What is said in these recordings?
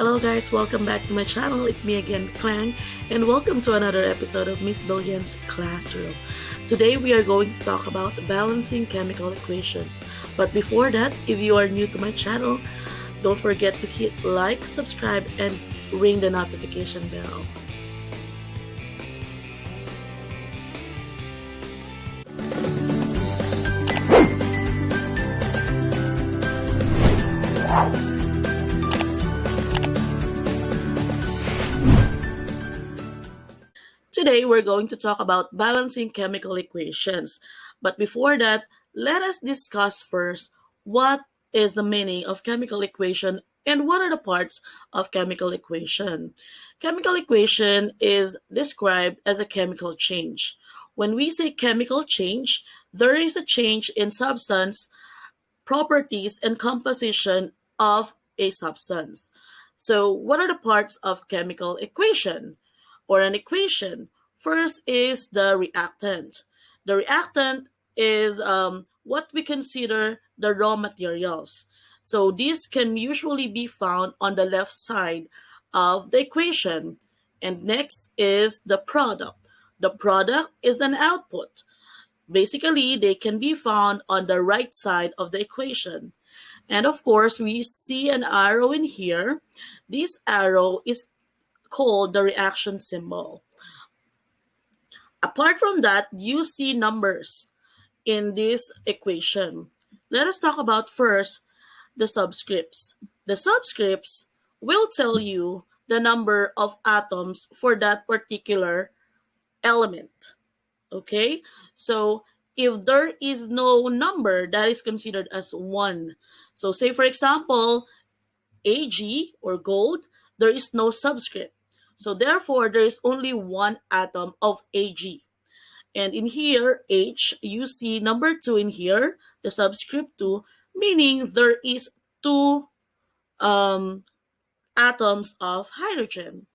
Hello guys, welcome back to my channel. It's me again, Clang, and welcome to another episode of Miss Billion's Classroom. Today we are going to talk about balancing chemical equations. But before that, if you are new to my channel, don't forget to hit like, subscribe, and ring the notification bell. Today, we're going to talk about balancing chemical equations. But before that, let us discuss first what is the meaning of chemical equation and what are the parts of chemical equation. Chemical equation is described as a chemical change. When we say chemical change, there is a change in substance, properties, and composition of a substance. So, what are the parts of chemical equation or an equation? First is the reactant. The reactant is what we consider the raw materials. So, these can usually be found on the left side of the equation. And next is the product. The product is an output. Basically, they can be found on the right side of the equation. And of course, we see an arrow in here. This arrow is called the reaction symbol. Apart from that, you see numbers in this equation. Let us talk about first the subscripts. The subscripts will tell you the number of atoms for that particular element. Okay? So, if there is no number, that is considered as 1. So, say for example, Ag or gold, there is no subscript. So, therefore, there is only one atom of Ag. And in here, H, you see number 2 in here, the subscript 2, meaning there is 2 atoms of hydrogen.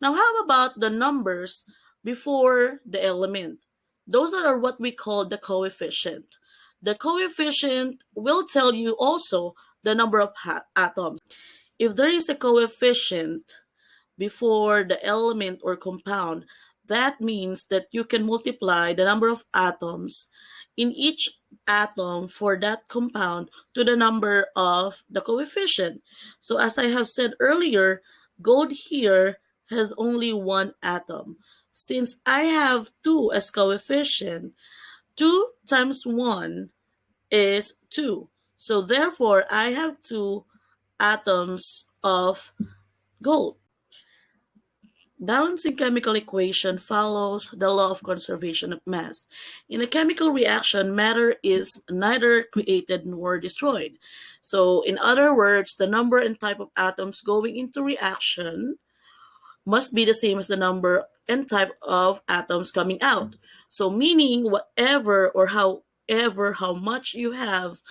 Now, how about the numbers before the element? Those are what we call the coefficient. The coefficient will tell you also the number of atoms. If there is a coefficient before the element or compound, that means that you can multiply the number of atoms in each atom for that compound to the number of the coefficient. So as I have said earlier, gold here has only one atom. Since I have 2 as coefficient, 2 times 1 is 2. So therefore, I have 2 atoms of gold. Balancing chemical equation follows the law of conservation of mass. In a chemical reaction, matter is neither created nor destroyed. So in other words, the number and type of atoms going into reaction must be the same as the number and type of atoms coming out. So meaning whatever or however how much you have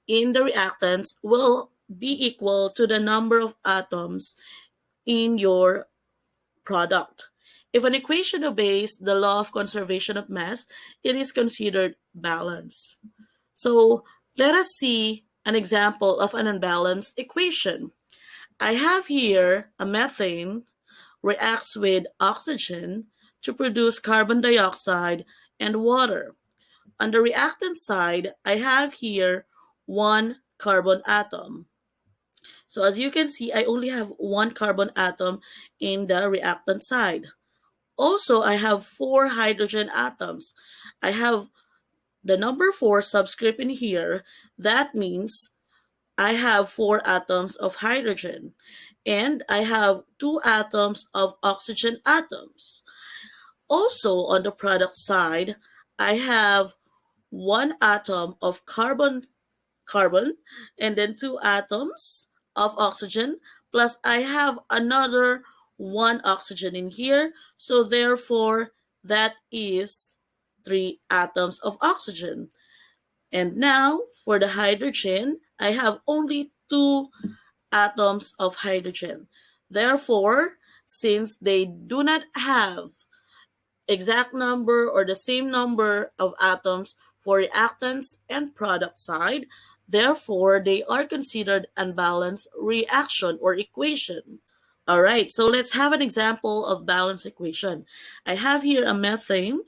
in the reactants will be equal to the number of atoms in your product. If an equation obeys the law of conservation of mass, it is considered balanced. So let us see an example of an unbalanced equation. I have here a methane reacts with oxygen to produce carbon dioxide and water. On the reactant side, I have here 1 carbon atom. So as you can see, I only have 1 carbon atom in the reactant side. Also, I have 4 hydrogen atoms. I have the number 4 subscript in here. That means I have 4 atoms of hydrogen. And I have 2 atoms of oxygen atoms. Also, on the product side, I have 1 atom of carbon, and then 2 atoms of oxygen, plus I have another 1 oxygen in here. So therefore, that is 3 atoms of oxygen. And now, for the hydrogen, I have only 2 atoms of hydrogen. Therefore, since they do not have exact number or the same number of atoms for reactants and product side, Therefore, they are considered unbalanced reaction or equation. All right, so let's have an example of balanced equation. I have here a methane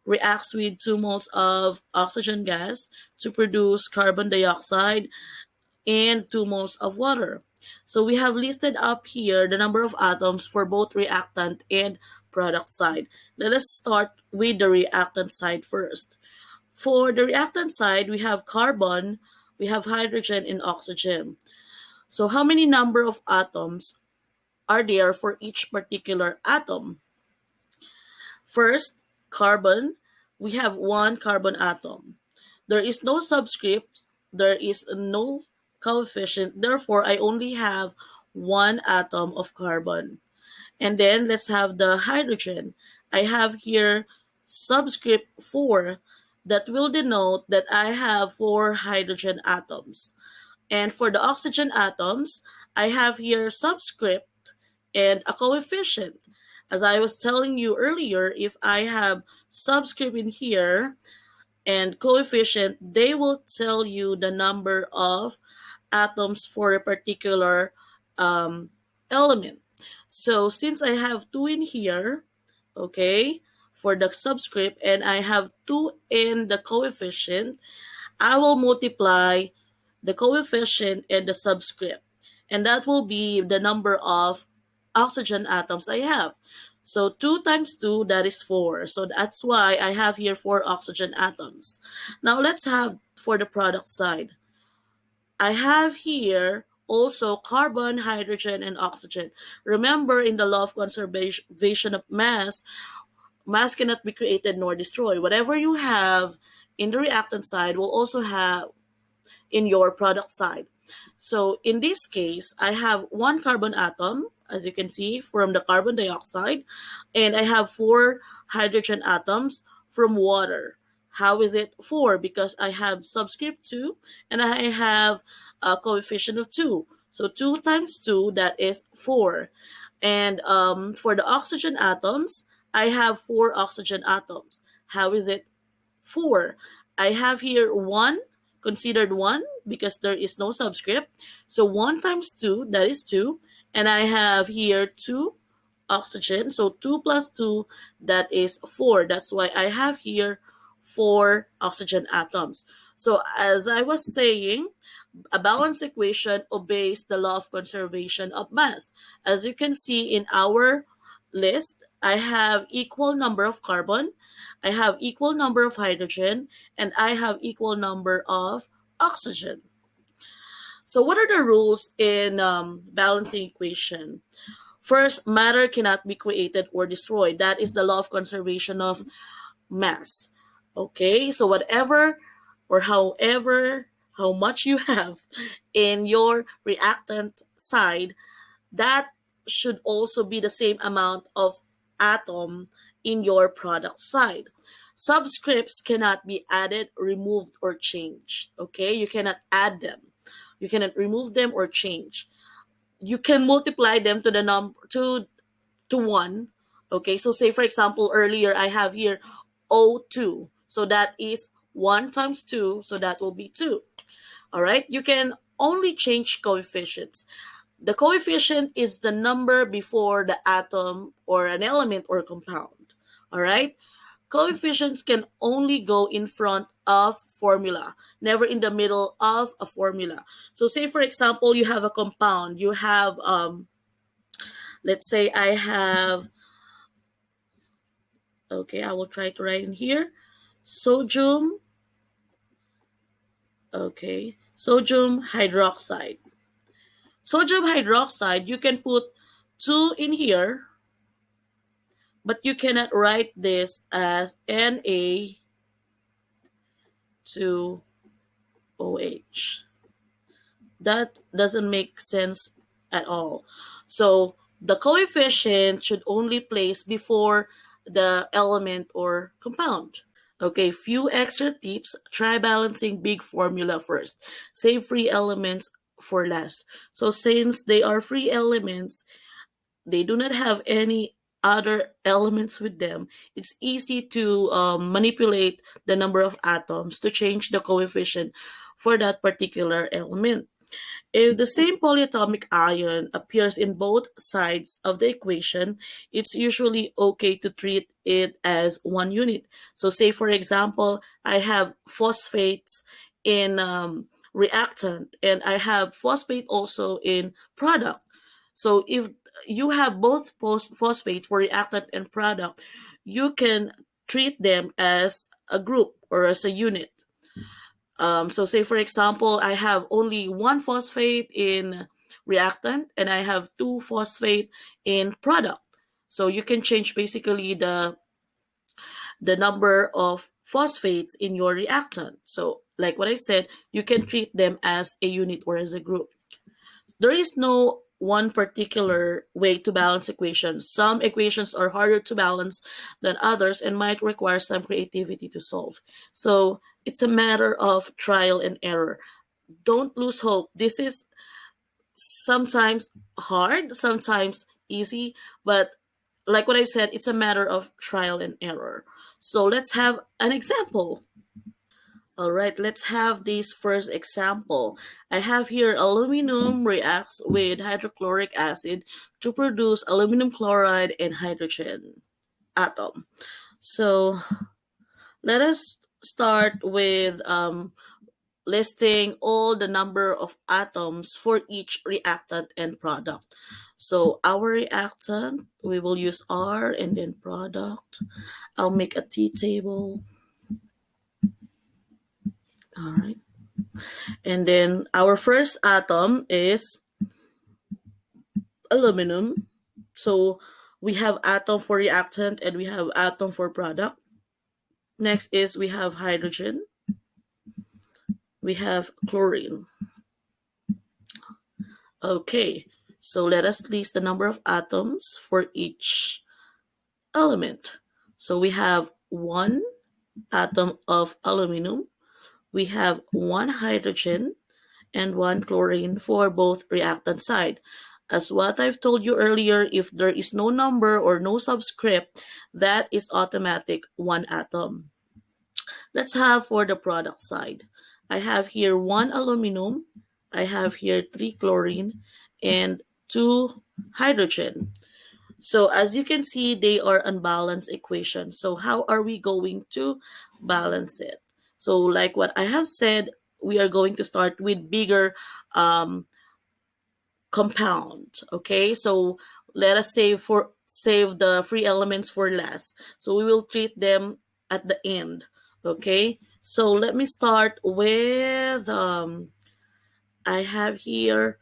reacts with 2 moles of oxygen gas to produce carbon dioxide and 2 moles of water. So we have listed up here the number of atoms for both reactant and product side. Let us start with the reactant side first. For the reactant side, we have carbon, we have hydrogen, and oxygen. So how many number of atoms are there for each particular atom? First, carbon, we have one carbon atom. There is no subscript, there is no coefficient, therefore I only have one atom of carbon. And then let's have the hydrogen. I have here subscript 4 that will denote that I have 4 hydrogen atoms. And for the oxygen atoms, I have here subscript and a coefficient. As I was telling you earlier, if I have subscript in here and coefficient, they will tell you the number of atoms for a particular element. So since I have 2 in here, okay, for the subscript, and I have 2 in the coefficient, I will multiply the coefficient and the subscript. And that will be the number of oxygen atoms I have. So 2 times 2, that is 4. So that's why I have here 4 oxygen atoms. Now let's have for the product side. I have here also carbon, hydrogen, and oxygen. Remember, in the law of conservation of mass, mass cannot be created nor destroyed. Whatever you have in the reactant side will also have in your product side. So in this case, I have one carbon atom, as you can see, from the carbon dioxide, and I have 4 hydrogen atoms from water. How is it 4? Because I have subscript 2 and I have a coefficient of 2. So 2 times 2, that is 4. And for the oxygen atoms, I have 4 oxygen atoms. How is it 4? I have here 1, considered 1 because there is no subscript. So 1 times 2, that is 2. And I have here 2 oxygen. So 2 plus 2, that is 4. That's why I have here 4 oxygen atoms. So as I was saying, a balanced equation obeys the law of conservation of mass. As you can see in our list, I have equal number of carbon, I have equal number of hydrogen, and I have equal number of oxygen. So what are the rules in balancing equation? First, matter cannot be created or destroyed. That is the law of conservation of mass. Okay, so whatever or however, how much you have in your reactant side, that should also be the same amount of atom in your product side. Subscripts cannot be added, removed, or changed. Okay, you cannot add them. You cannot remove them or change. You can multiply them to the number to 1. Okay, so say for example earlier I have here O2. So that is 1 times 2, so that will be 2. All right, you can only change coefficients. The coefficient is the number before the atom or an element or compound. All right, coefficients can only go in front of formula, never in the middle of a formula. So say for example you have a compound, you have let's say I have, okay, I will try to write in here, sodium, okay, sodium hydroxide. Sodium hydroxide, you can put 2 in here, but you cannot write this as Na2OH. That doesn't make sense at all. So the coefficient should only place before the element or compound. Okay, few extra tips. Try balancing big formula first. Save free elements for last. So since they are free elements, they do not have any other elements with them, it's easy to manipulate the number of atoms to change the coefficient for that particular element. If the same polyatomic ion appears in both sides of the equation, it's usually okay to treat it as one unit. So, say for example, I have phosphates in reactant and I have phosphate also in product. So, if you have both phosphate for reactant and product, you can treat them as a group or as a unit. So say for example, I have only one phosphate in reactant and I have two phosphate in product. So you can change basically the number of phosphates in your reactant. So like what I said, you can treat them as a unit or as a group. There is no one particular way to balance equations. Some equations are harder to balance than others and might require some creativity to solve. So it's a matter of trial and error. Don't lose hope. This is sometimes hard, sometimes easy, but like what I said, it's a matter of trial and error. So let's have an example. All right, let's have this first example. I have here aluminum reacts with hydrochloric acid to produce aluminum chloride and hydrogen atom. So let us start with listing all the number of atoms for each reactant and product. So our reactant, we will use R and then product. I'll make a T table. All right. And then our first atom is aluminum. So we have atom for reactant and we have atom for product. Next is we have hydrogen. We have chlorine. Okay, so let us list the number of atoms for each element. So we have one atom of aluminum, we have one hydrogen, and one chlorine for both reactant side. As what I've told you earlier, if there is no number or no subscript, that is automatic one atom. Let's have for the product side. I have here one aluminum, I have here three chlorine, and two hydrogen. So as you can see, they are unbalanced equations. So how are we going to balance it? So like what I have said, we are going to start with bigger um, compound. Okay, so let us save the free elements for last. So we will treat them at the end. Okay, so let me start with I have here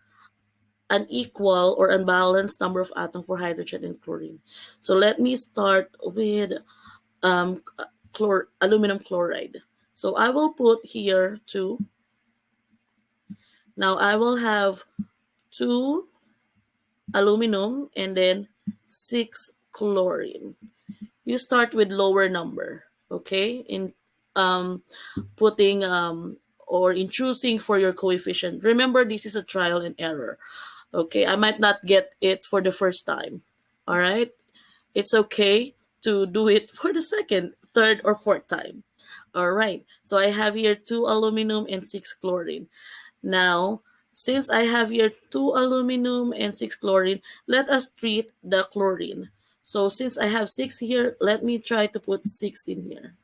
an equal or unbalanced number of atoms for hydrogen and chlorine. So let me start with um, aluminum chloride. So I will put here 2. Now I will have 2 aluminum and then 6 chlorine. You start with lower number, okay? In um, putting or in choosing for your coefficient. Remember, this is a trial and error. Okay, I might not get it for the first time. All right, it's okay to do it for the second, third, or fourth time. All right, so I have here 2 aluminum and 6 chlorine. Now, since I have here 2 aluminum and 6 chlorine, let us treat the chlorine. So since I have 6 here, let me try to put 6 in here.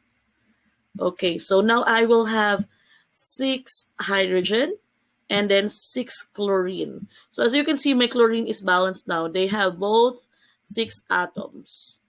Okay, so now I will have 6 hydrogen and then 6 chlorine. So as you can see, my chlorine is balanced now. They have both 6 atoms.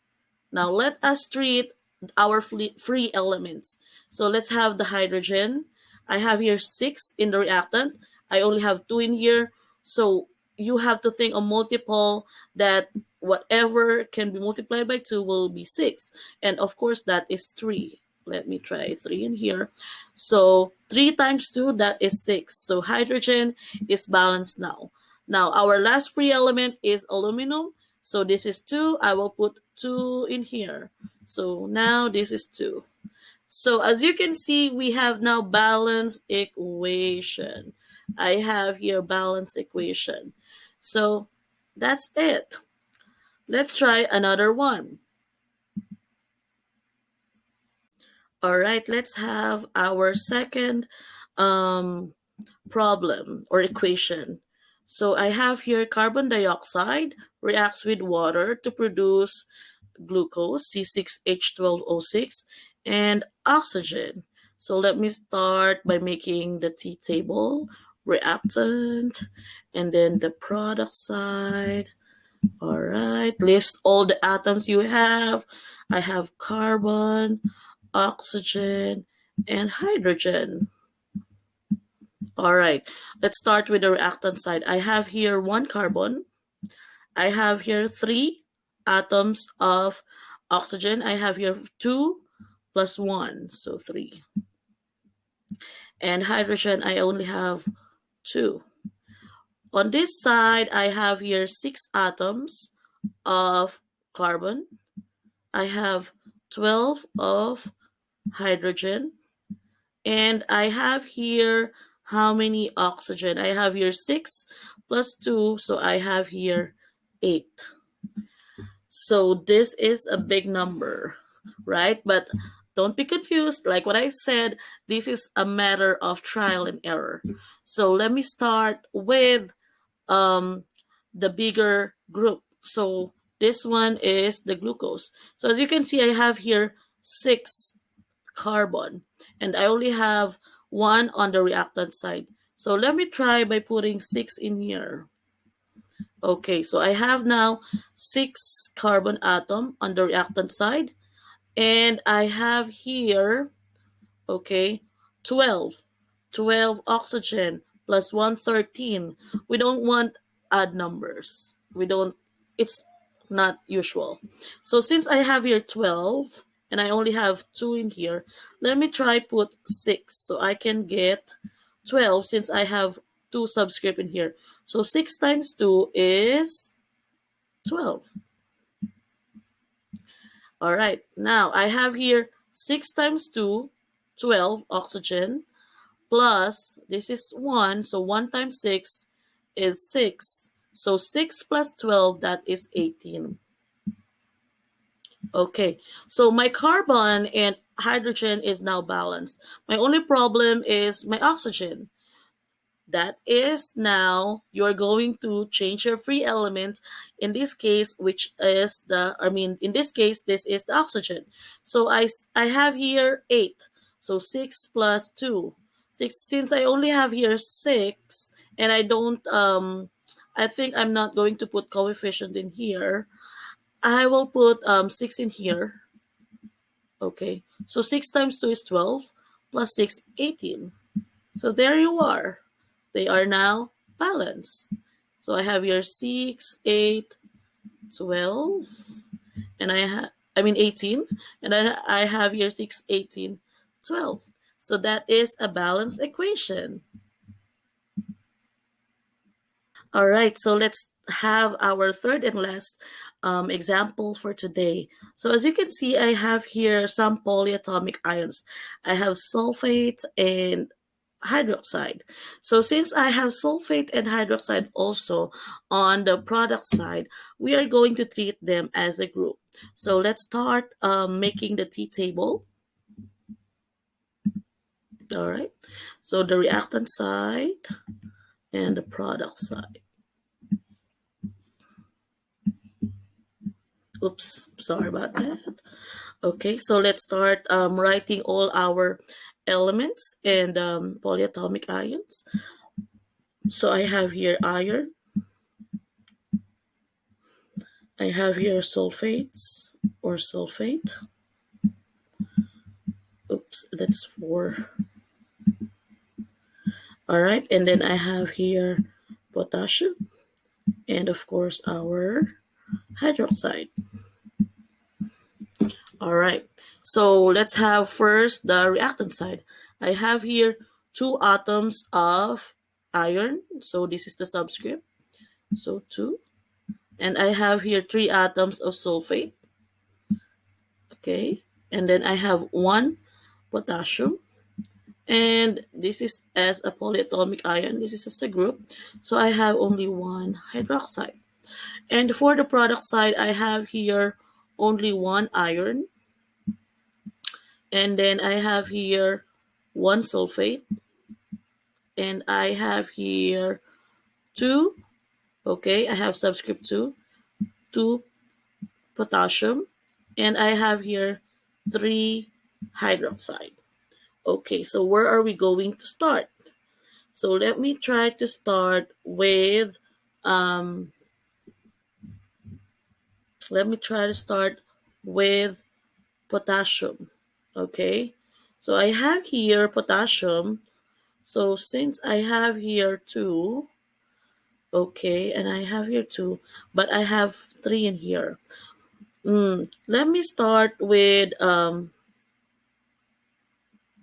Now let us treat our free elements. So let's have the hydrogen. I have here 6 in the reactant. I only have 2 in here. So you have to think a multiple that whatever can be multiplied by 2 will be 6. And of course, that is 3. Let me try 3 in here. So 3 times 2, that is 6. So hydrogen is balanced now. Now our last free element is aluminum. So this is 2. I will put 2 in here. So now this is 2. So as you can see, we have now balanced equation. I have here balanced equation. So that's it. Let's try another one. All right, let's have our second um, problem or equation. So I have here carbon dioxide reacts with water to produce glucose, C6H12O6, and oxygen. So let me start by making the T table, reactant, and then the product side. All right, list all the atoms you have. I have carbon, oxygen, and hydrogen. All right, let's start with the reactant side. I have here one carbon. I have here three atoms of oxygen. I have here two plus one, so three. And hydrogen, I only have two. On this side, I have here six atoms of carbon. I have 12 of hydrogen. And I have here how many oxygen? I have here 6 plus 2, so I have here 8. So this is a big number, right? But don't be confused. Like what I said, this is a matter of trial and error. So let me start with um, the bigger group. So this one is the glucose. So as you can see, I have here 6 carbon, and I only have 1 on the reactant side. So let me try by putting 6 in here. Okay, so I have now 6 carbon atom on the reactant side, and I have here, okay, 12. 12 oxygen plus 113. We don't want odd numbers. We don't, it's not usual. So since I have here 12 and I only have 2 in here, let me try put 6 so I can get 12 since I have 2 subscript in here. So 6 times 2 is 12. All right, now I have here 6 times 2, 12 oxygen, plus, this is 1, so 1 times 6 is 6. So 6 plus 12, that is 18. Okay, so my carbon and hydrogen is now balanced. My only problem is my oxygen. That is now you're going to change your free element in this case, which is in this case, this is the oxygen. So I have here 8. So 6 plus 2. 6, since I only have here 6, and I don't, I think I'm not going to put coefficient in here. I will put 6 in here. Okay, so 6 times 2 is 12, plus 6, 18. So there you are. They are now balanced. So I have here 6, 8, 12, and 18, and then I have here 6, 18, 12. So that is a balanced equation. All right, so let's have our third and last example for today. So as you can see, I have here some polyatomic ions. I have sulfate and hydroxide. So since I have sulfate and hydroxide also on the product side, we are going to treat them as a group. So let's start making the T table. All right, so the reactant side and the product side. Oops, sorry about that. Okay, so let's start writing all our elements and polyatomic ions. So I have here iron. I have here sulfates or sulfate. Oops, that's 4. All right, and then I have here potassium and of course our hydroxide. All right, so let's have first the reactant side. I have here 2 atoms of iron, so this is the subscript, so 2. And I have here 3 atoms of sulfate, okay, and then I have 1 potassium, and this is as a polyatomic ion, this is as a group, so I have only 1 hydroxide. And for the product side, I have here only 1 iron, and then I have here 1 sulfate, and I have here 2. Okay, I have subscript 2 potassium, and I have here 3 hydroxide. Okay, so where are we going to start? So let me try to start with um, potassium. Okay, so I have here potassium. So since I have here 2, okay, and I have here 2, but I have 3 in here. Let me start with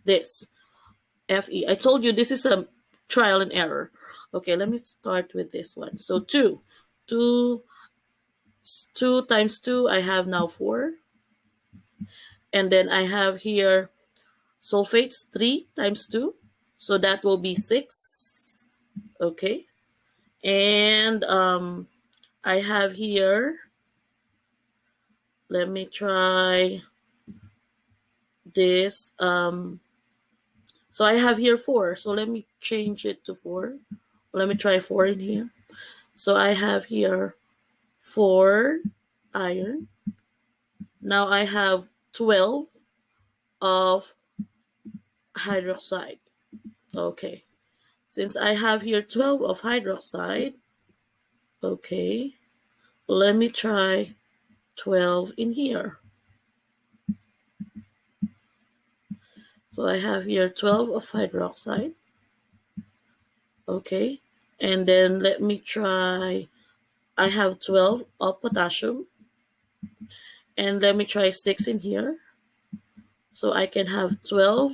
this Fe. I told you this is a trial and error. Okay, let me start with this one. So 2. 2 2 times 2, I have now 4. And then I have here sulfates, 3 times 2. So that will be 6. Okay. And I have here, let me try this. So I have here 4. So let me change it to 4. Let me try 4 in here. So I have here 4 iron. Now I have 12 of hydroxide. Okay. Since I have here 12 of hydroxide, okay, let me try 12 in here. So I have here 12 of hydroxide. Okay. And then let me try, I have 12 of potassium. And let me try 6 in here. So I can have 12,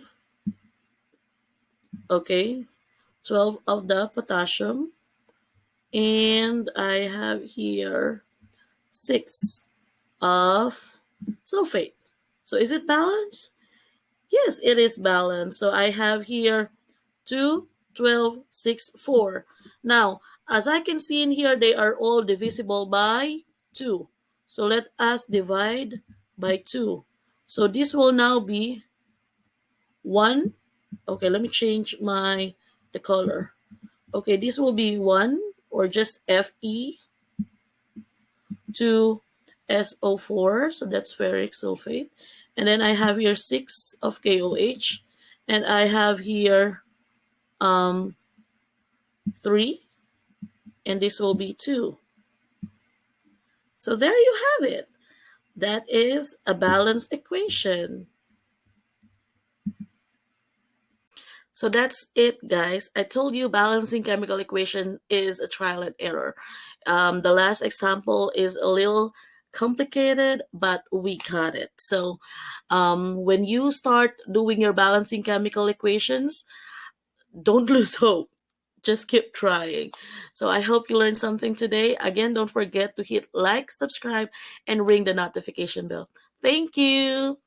okay, 12 of the potassium. And I have here 6 of sulfate. So is it balanced? Yes, it is balanced. So I have here 2, 12, 6, 4. Now, as I can see in here, they are all divisible by 2. So let us divide by 2. So this will now be 1. Okay, let me change the color. Okay, this will be 1 or just Fe to SO4. So that's ferric sulfate. And then I have here 6 of KOH. And I have here 3. And this will be 2. So there you have it. That is a balanced equation. So that's it, guys. I told you balancing chemical equation is a trial and error. The last example is a little complicated, but we got it. So when you start doing your balancing chemical equations, don't lose hope. Just keep trying. So I hope you learned something today. Again, don't forget to hit like, subscribe, and ring the notification bell. Thank you.